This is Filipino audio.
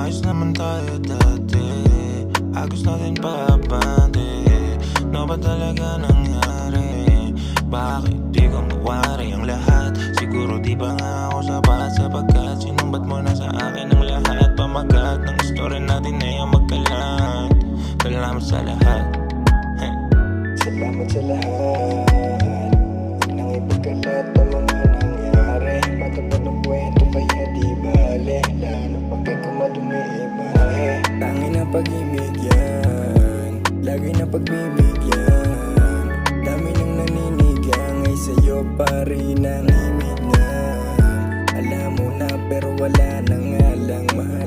Ayos naman tayo dati, agos natin pa abante. No ba talaga nangyari? Bakit di ko mawari ang lahat? Siguro di ba nga ako sapat, sapagkat sinumbat mo na sa akin ang lahat. Pamagat ng istorya natin ay ang magkalat. Salamat sa lahat. Salamat sa lahat nang ipagkalat ang mga nangyari. Matapad ng kwento kaya di bale, lalo pagkat kung madumi ibahe. Tangin na pag-ibig yan, lagi na pagbibigyan. Dami nang naninigang ay sa'yo pa rin ang imig na. Alam mo na pero wala na nga lang mahal.